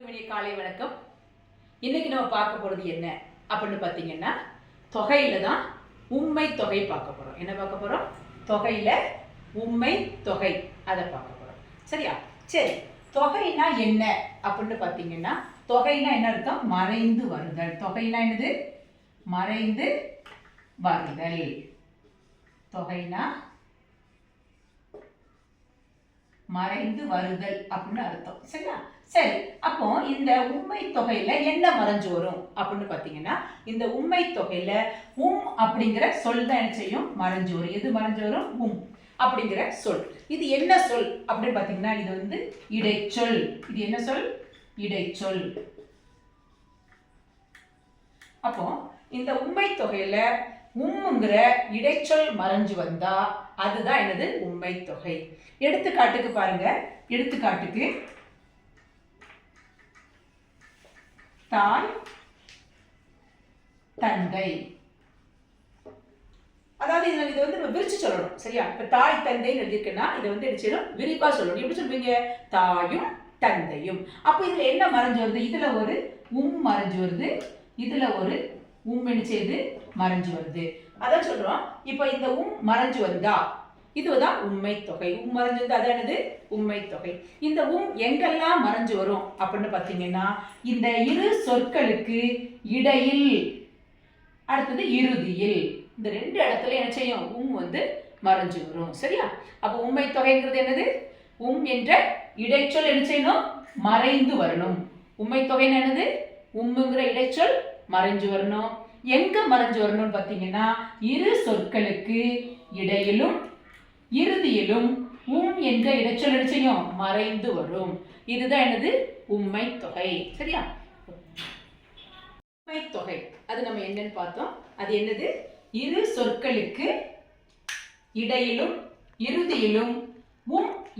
காலை வணக்கம். இன்னைக்கு நம்ம பார்க்க போறது என்ன அப்படின்னு பார்த்தீங்கன்னா, தொகையில தான் உண்மை தொகை பார்க்க போறோம். என்ன பார்க்க போறோம்? தொகையில உண்மை தொகை அதை பார்க்க போறோம். சரியா? சரி, தொகைனா என்ன அப்படின்னு பார்த்தீங்கன்னா, தொகைனா என்ன அர்த்தம்? மறைந்து வருதல். தொகைனா என்னது? மறைந்து வருதல். தொகைனா மறைந்து வருதல் அப்படின்னு அர்த்தம். சரியா? சரி, அப்போ இந்த உண்மை தொகையில என்ன மறைஞ்சு வரும் அப்படின்னு பாத்தீங்கன்னா, இந்த உண்மை தொகையில அப்படிங்கிற சொல் தான் என்ன செய்யும்? மறைஞ்சு வரும். எது மறைஞ்சு வரும்? அப்படிங்கிற சொல். இது என்ன சொல் அப்படின்னு பாத்தீங்கன்னா, இது வந்து இடைச்சொல். இது என்ன சொல்? இடைச்சொல். அப்போ இந்த உண்மை தொகையில உம்ங்கிற இடைச்சொல் மறைஞ்சு வந்தா அதுதான் என்னது? உண்மை தொகை. எடுத்துக்காட்டுக்கு பாருங்க. எடுத்துக்காட்டுக்கு தாய், தந்தை. அதாவது இது வந்து நம்ம விரிச்சு சொல்லணும். சரியா? இப்ப தாய் தந்தை எழுதிருக்குன்னா இதை வந்து என்ன செய்யணும்? விரிவா சொல்லணும். எப்படி சொல்வீங்க? தாயும் தந்தையும். அப்ப இதுல என்ன மறைஞ்சு வருது? இதுல ஒரு மறைஞ்சு வருது. இதுல ஒரு என்ன செய்யுது? மறைஞ்சு வருது. அதான் சொல்றோம். இப்ப இந்த மறைஞ்சு வந்தா இதுதான் உண்மை தொகை. மறைஞ்சு வந்தா அது என்னது? உண்மை தொகை. இந்த எங்கெல்லாம் மறைஞ்சு வரும் அப்படின்னு பாத்தீங்கன்னா, இந்த இரு சொற்களுக்கு இடையில், அடுத்தது இறுதியில், இந்த ரெண்டு இடத்துல என்ன செய்யும்? வந்து மறைஞ்சு வரும். சரியா? அப்ப உண்மை தொகைங்கிறது என்னது? என்ற இடைச்சொல் என்ன செய்யணும்? மறைந்து வரணும். உண்மை தொகை என்னது? உம்ங்கிற இடைச்சொல் மறைஞ்சு வரணும். எங்க மறைஞ்சு வரணும்னு பாத்தீங்கன்னா, இரு சொற்களுக்கு இடையிலும் இறுதியிலும் என்ற இடைச்சொல் என்ன செய்யும்? மறைந்து வரும். இதுதான் என்னது? உண்மை தொகை. சரியா? உண்மை தொகை அது நம்ம என்னன்னு பார்த்தோம். அது என்னது? இரு சொற்களுக்கு இடையிலும் இறுதியிலும்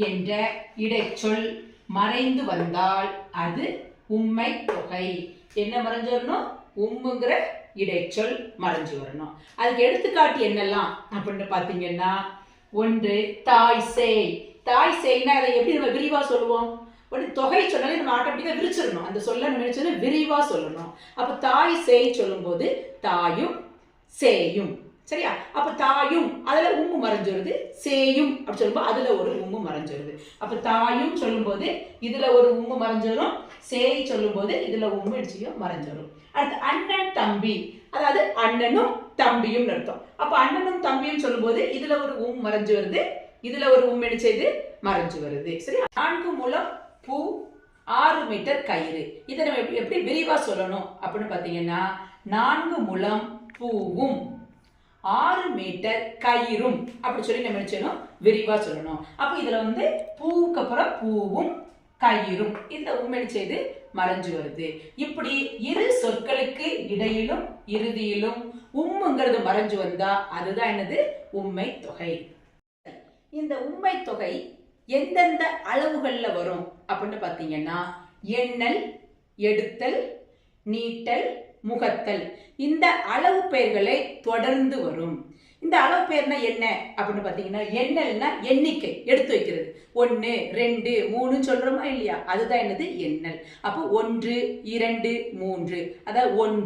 என்ற இடைச்சொல் மறைந்து வந்தால் அது உண்மை தொகை. என்ன மறைஞ்சு வரணும்? உம்ங்கிற இடைச்சொல் மறைஞ்சு வரணும். அதுக்கு எடுத்துக்காட்டு என்னெல்லாம் அப்படின்னு பாத்தீங்கன்னா, ஒன்று தாய் சேய். தாய் சேய்னா அதை எப்படி நம்ம விரிவா சொல்லுவோம்? ஒரு தொகை சொன்னாலே நம்ம ஆட்டோமேட்டிக்கா விரிச்சிடணும். அந்த சொல்ல நம்ம விரிவா சொல்லணும். அப்ப தாய் சேய் சொல்லும் போது தாயும் சேயும். சரியா? அப்ப தாயும் அதுல மறைஞ்சு வருது. சேயும் அப்படி சொல்லும்போது அதுல ஒரு மறைஞ்சு வருது. அப்ப தாயும் சொல்லும் போது இதுல ஒரு மறைஞ்சு வரும். சேய் சொல்லும் போது இதுல மறைஞ்சு வரும். அடுத்து அண்ணன் தம்பி, அதாவது அண்ணனும் தம்பியும் அர்த்தம். அப்ப அண்ணனும் தம்பியும் சொல்லும் போது இதுல ஒரு மறைஞ்சு வருது. இதுல ஒரு என்ன செய்து? மறைஞ்சு வருது. சரி? 4 முழம் பூ, 6 மீட்டர் கயிறு. இதை நம்ம எப்படி விரிவா சொல்லணும் அப்படின்னு பாத்தீங்கன்னா, 4 முழம் பூவும் 6 மீட்டர் கயிறும் அப்படி சொல்லி நம்ம நினைச்சோம் விரிவா சொல்லணும். அப்ப இதுல வந்து பூவுக்கு அப்புறம் பூவும் கயிறும் இந்த உண்மை செய்து மறைஞ்சு வருது. இப்படி இரு சொற்களுக்கு இடையிலும் இறுதியிலும் உம்ங்கிறது மறைஞ்சு வந்தா அதுதான் என்னது? உண்மை தொகை. இந்த உண்மை தொகை எந்தெந்த அளவுகள்ல வரும் அப்படின்னு பாத்தீங்கன்னா, எண்ணல், எடுத்தல், நீட்டல், முகத்தல், இந்த அளவு பெயர்களை தொடர்ந்து வரும். இந்த அளவு பெயர்னா என்ன அப்படின்னு பாத்தீங்கன்னா, எண்ணல்னா எண்ணிக்கை, எடுத்து வைக்கிறது. 1 2 3 சொல்றோமா இல்லையா? அதுதான் என்னது? எண்ணல். அப்போ 1 2 3, அதாவது 1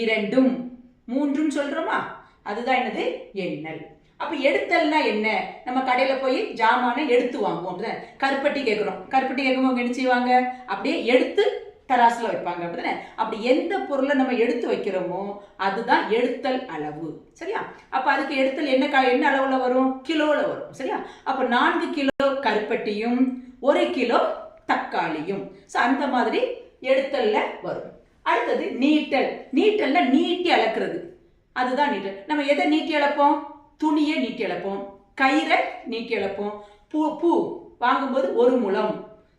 2 3 சொல்றோமா? அதுதான் என்னது? எண்ணல். அப்ப எடுத்தல்னா என்ன? நம்ம கடையில போய் ஜாமான எடுத்து வாங்குவோம். கருப்பட்டி கேட்கிறோம். கருப்பட்டி கேட்கும்போது என்ன செய்வாங்க? அப்படியே எடுத்து தராசுல வைப்பாங்க. அப்படிதானே? அப்படி எந்த பொருளை நம்ம எடுத்து வைக்கிறோமோ அதுதான் எடுத்தல் அளவு. சரியா? அப்ப அதுக்கு எடுத்தல் என்ன அளவுல வரும்? கிலோல வரும். சரியா? அப்ப 4 கிலோ கருப்பட்டியும் 1 கிலோ தக்காளியும் அந்த மாதிரி எடுத்தல்ல வரும். அடுத்தது நீட்டல். நீட்டல்ல நீட்டி அளக்கிறது. அதுதான் நீட்டல். நம்ம எதை நீட்டி அளப்போம்? துணியை நீட்டி அளப்போம். கயிறை நீட்டி அளப்போம். பூ வாங்கும்போது 1 முழம்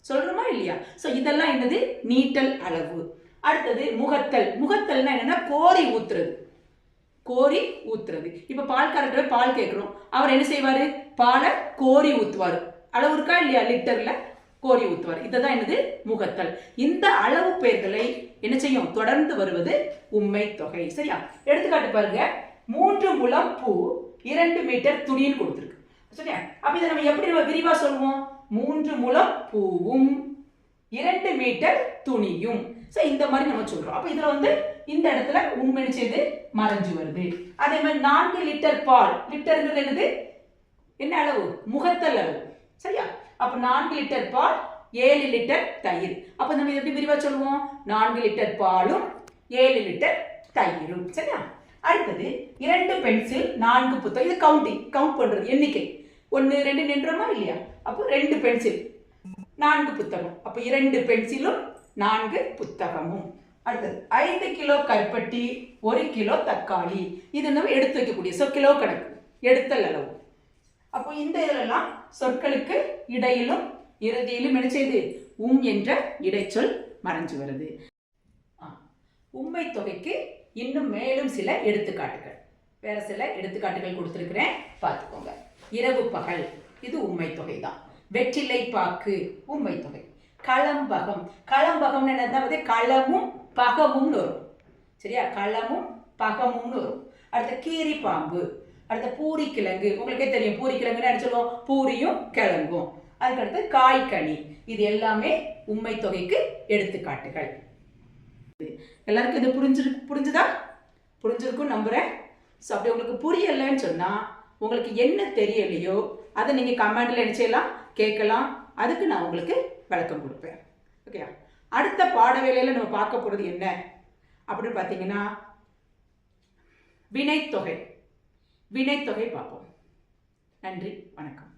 சொல்றோமா இல்லையா? சோ இதெல்லாம் என்னது? நீட்டல் அளவு. அடுத்தது முகத்தல். முகத்தல்னா என்னன்னா கோரி ஊத்துறது. கோரி ஊத்துறது. இப்ப பால்காரர்கிட்ட பால் கேட்கிறோம். அவர் என்ன செய்வாரு? பாலை கோரி ஊத்துவாரு. அளவு இருக்கா இல்லையா? லிட்டர்ல கோரி ஊத்துவார். இதுதான் என்னது? முகத்தல். இந்த அளவு பெயர்களை என்ன செய்யும்? தொடர்ந்து வருவது உண்மை தொகை. சரியா? எடுத்துக்காட்டு பாருங்க. 3 முழம் பூ 2 மீட்டர் துணின்னு கொடுத்துருக்கு. சரியா? அப்ப இதை நம்ம எப்படி விரிவா சொல்லுவோம்? 3 முழம் பூவும் 2 மீட்டர் துணியும். சோ இந்த மாதிரி நம்ம சொல்றோம். அப்ப இதுல வந்து இந்த இடத்துல உண்மைன்னு செய்து மறைஞ்சு வருது. அதே மாதிரி 4 லிட்டர் பால், லிட்டர்ங்கிறது என்னது, என்ன அளவு, முகத்தல் அளவு. சரியா? அப்ப 4 லிட்டர் பால் 7 லிட்டர் தயிர். அப்ப நம்ம எப்படி விரிவா சொல்லுவோம், 4 லிட்டர் பாலும் 7 லிட்டர் தயிரும். சரியா? அடுத்தது 2 பென்சில் 4 புத்தகம். இது கவுண்டிங், கவுண்ட் பண்றது, எண்ணிக்கை. 1 2 நின்றோமா இல்லையா? அப்போ 2 பென்சில் 4 புத்தகம். அப்ப 2 பென்சிலும் 4 புத்தகமும். அடுத்தது 5 கிலோ கருப்பட்டி 1 கிலோ தக்காளி. இது நம்ம எடுத்து வைக்கக்கூடிய கிலோ கணக்கு, எடுத்தல் அளவு. அப்போ இந்த இதெல்லாம் சொற்களுக்கு இடையிலும் இறுதியிலும் என்ன செய்து என்ற இடைச்சொல் மறைஞ்சு வருது. உண்மை தொகைக்கு இன்னும் மேலும் சில எடுத்துக்காட்டுகள், வேற சில எடுத்துக்காட்டுகள் கொடுத்திருக்கிறேன், பார்த்துக்கோங்க. இரவு பகல், இது உண்மை தொகை தான். வெற்றிலை பாக்கு உண்மை தொகை. களம்பகம், களம்பகம் என்னது, களமும் பகமும்னு வரும். சரியா? களமும் பகமும்னு வரும். அடுத்த கீரி பாம்பு. அடுத்த பூரி கிழங்கு, உங்களுக்கே தெரியும் பூரி கிழங்குன்னு என்ன சொல்லுவோம், பூரியும் கிழங்கும். அதுக்கடுத்து காய்கனி. இது எல்லாமே உண்மை தொகைக்கு எடுத்துக்காட்டுகள். எல்லாருக்கும் இது புரிஞ்சுதா? புரிஞ்சிருக்கும் நம்புறேன். ஸோ அப்படி உங்களுக்கு புரியலைன்னு சொன்னா, உங்களுக்கு என்ன தெரியலையோ அதை நீங்க கமெண்ட்ல என்ன செய்யலாம், கேட்கலாம். அதுக்கு நான் உங்களுக்கு விளக்கம் கொடுப்பேன். ஓகே, அடுத்த பாட வேலையில நம்ம பார்க்க போறது என்ன அப்படின்னு பார்த்தீங்கன்னா, வினைத்தொகை. வினைத்தொகை பார்ப்போம். நன்றி, வணக்கம்.